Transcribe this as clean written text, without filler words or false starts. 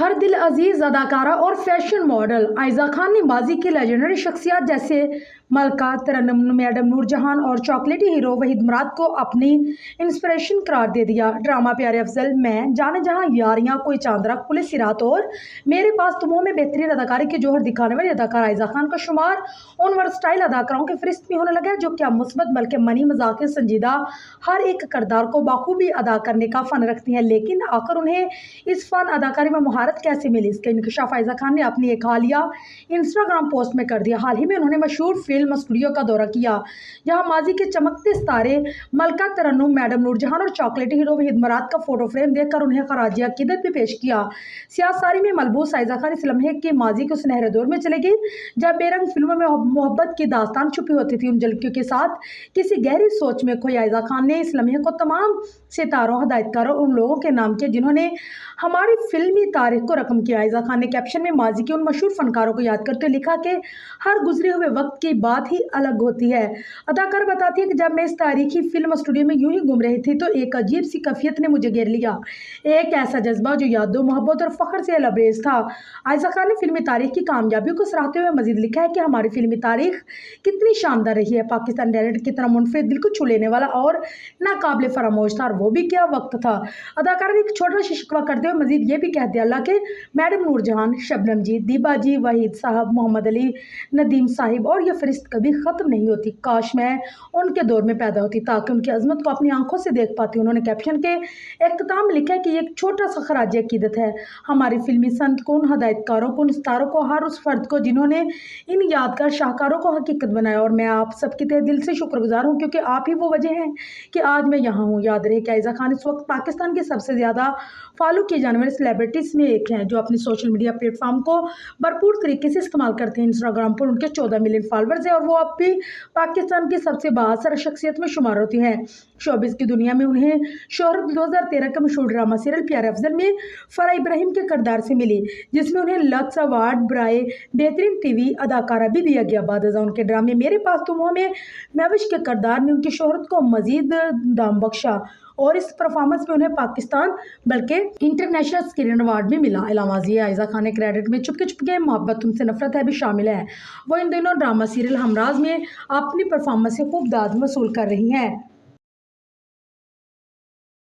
ہر دل عزیز اداکارہ اور فیشن ماڈل عائزہ خان نے ماضی کی لیجنڈری شخصیات جیسے ملکہ ترنم، میڈم نور جہاں اور چاکلیٹی ہیرو وحید مراد کو اپنی انسپریشن قرار دے دیا۔ ڈرامہ پیارے افضل میں جانے جہاں یاریاں، کوئی چاند راہ، پولیس کی رات اور میرے پاس تم ہو میں بہترین اداکاری کے جوہر دکھانے والی اداکارہ عائزہ خان کا شمار ان ورسٹائل اداکاروں کی فہرست میں ہونے لگا ہے جو کیا مثبت بلکہ منی مذاق سنجیدہ ہر ایک کردار کو بخوبی ادا کرنے کا فن رکھتی ہیں۔ لیکن آخر انہیں اس فن اداکاری میں مہارت کیسے ملی، اس کا انکشاف عائزہ خان نے اپنی ایک حالیہ انسٹاگرام پوسٹ میں کر دیا۔ حال ہی میں انہوں نے مشہور فلم اسٹوڈیو کا دورہ کیا جہاں ماضی کے چمکتے ستارے ملکہ ترنم، میڈم نور جہاں اور چاکلیٹی ہیرو وحید مراد کا فوٹو فریم دیکھ کر انہیں خراج عقیدت بھی پیش کیا۔ سیاہ ساری میں ملبوس عائزہ خان اس لمحے کے ماضی کے سنہرے دور میں چلے گئی جب بے رنگ فلموں میں محبت کی داستان چھپی ہوتی تھی۔ ان جھلکیوں کے ساتھ کسی گہری سوچ میں کھوئی عائزہ خان نے اس لمحے کو تمام ستاروں، ہدایتکاروں اور ان لوگوں کے نام کیا جنہوں نے ہماری فلمی تاریخ کو رقم کیا۔ عائزہ خان نے کیپشن میں ماضی کے ان مشہور فنکاروں کو یاد کرتے ہوئے لکھا کہ ہر گزرے ہوئے وقت کی بات ہی الگ ہوتی ہے۔ اداکارہ بتاتی ہے کہ جب میں اس تاریخی فلم اسٹوڈیو میں یوں ہی گھوم رہی تھی تو ایک عجیب سی کیفیت نے مجھے گھیر لیا، ایک ایسا جذبہ جو یادوں، محبت اور فخر سے لبریز تھا۔ عائزہ خان نے فلمی تاریخ کی کامیابیوں کو سراہتے ہوئے مزید لکھا ہے کہ ہماری فلمی تاریخ کتنی شاندار رہی ہے، پاکستان ٹیلنٹ کتنا منفرد، دل کو چھو لینے والا اور ناقابل فراموش تھا، اور وہ بھی کیا وقت تھا۔ اداکارہ نے ایک چھوٹا سا شکوہ کرتے ہوئے مزید یہ بھی کہہ دیا اللہ کہ میڈم نور جہاں، شبنم جی، دیبا جی، وحید صاحب، محمد علی، ندیم صاحب اور یہ فہرست کبھی ختم نہیں ہوتی۔ کاش میں ان کے دور میں پیدا ہوتی تاکہ ان کی عظمت کو اپنی آنکھوں سے دیکھ پاتی۔ انہوں نے کیپشن کے اختتام میں لکھا ہے کہ یہ ایک چھوٹا سا خراج عقیدت ہے ہماری فلمی صنعت کو، ان ہدایتکاروں کو، ان ستاروں کو، ہر اس فرد کو جنہوں نے ان یادگار شاہکاروں کو حقیقت بنایا، اور میں آپ سب کی تہہ دل سے شکر گزار ہوں کیونکہ آپ ہی وہ وجہ ہیں کہ آج میں یہاں ہوں۔ یاد رہے کہ عائزہ خان اس وقت پاکستان کی سب سے زیادہ فالو کیے جانے والے سیلیبریٹیز میں ایک ہیں جو اپنی سوشل میڈیا پلیٹ فارم کو بھرپور طریقے سے استعمال کرتے ہیں۔ انسٹاگرام پر ان کے 14 ملین فالوورز ہیں اور وہ اب بھی پاکستان کی سب سے بااثر شخصیت میں شمار ہوتی ہیں۔ شوبز کی دنیا میں انہیں شہرت 2013 کے مشہور ڈرامہ سیریل پیارے افضل میں فرح ابراہیم کے کردار سے ملی جس میں انہیں لکس ایوارڈ برائے بہترین ٹی وی اداکارہ بھی دیا گیا۔ بعد ازاں ان کے ڈرامے میرے پاس تم ہو میں مہوش کے کردار نے ان کی شہرت کو مزید دام بخشا اور اس پرفارمنس میں انہیں پاکستان بلکہ انٹرنیشنل اسکرین ایوارڈ بھی ملا۔ علامہ عائزہ خان نے کریڈٹ میں چپکے چپکے محبت تم سے نفرت ہے بھی شامل ہے۔ وہ ان دنوں ڈرامہ سیریل ہمراز میں اپنی پرفارمنس سے خوب داد وصول کر رہی ہیں۔